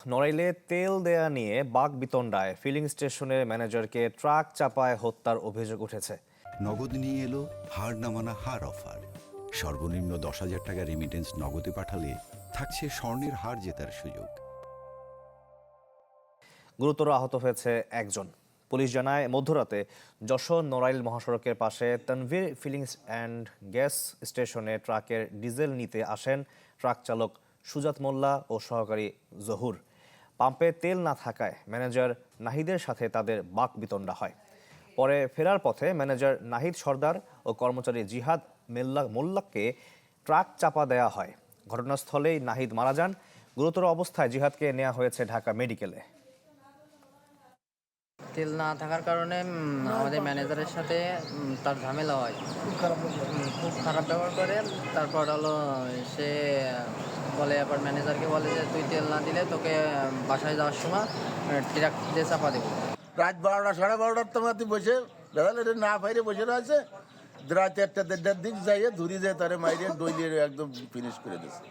নড়াইলে তেল দেয়া নিয়ে বাকবিতণ্ডায় ফিলিং স্টেশনের ম্যানেজারকে ট্রাক চাপায় হত্যার অভিযোগ উঠেছে। নগদ নিয়ে এলো হার না মানা হার অফার। সর্বনিম্ন 10,000 টাকা রেমিটেন্স নগদে পাঠালে থাকছে স্বর্ণের হার জেতার সুযোগ। গুরুতর আহত হয়েছে একজন। পুলিশ জানায়, মধ্যরাতে যশোর নড়াইল মহাসড়কের পাশে তানভীর ফিলিংস অ্যান্ড গ্যাস স্টেশনে ট্রাকের ডিজেল নিতে আসেন ট্রাক চালক সুজাত মোল্লা ও সহকারী জহুর। পাম্পে তেল না থাকায় ম্যানেজার নাহিদের সাথে তাদের বাকবিতণ্ডা হয়। পরে ফেরার পথে ম্যানেজার নাহিদ সর্দার ও কর্মচারী জিহাদ মোল্লাকে ট্রাক চাপা দেয়া হয়। ঘটনাস্থলেই নাহিদ মারা যান। গুরুতর অবস্থায় জিহাদকে নেওয়া হয়েছে ঢাকা মেডিকেলে। তেল না থাকার কারণে আমাদের ম্যানেজারের সাথে তার ঝামেলা হয়, খুব খারাপ ব্যবহার করে। তারপর হলো সে বলে, আবার ম্যানেজারকে বলে যে তুই তেল না দিলে তোকে বাসায় যাওয়ার সময় ট্রাক দিয়ে চাপা দেবো। রাত 12টা 12:30টার তোমার বসে বেড়ালে না বাইরে বসে রয়েছে। রাত 1টা 1:30টার দিক যাইয়ে ধরি যায় তারে মাইরে ডইলিয়ে একদম ফিনিশ করে দিচ্ছে।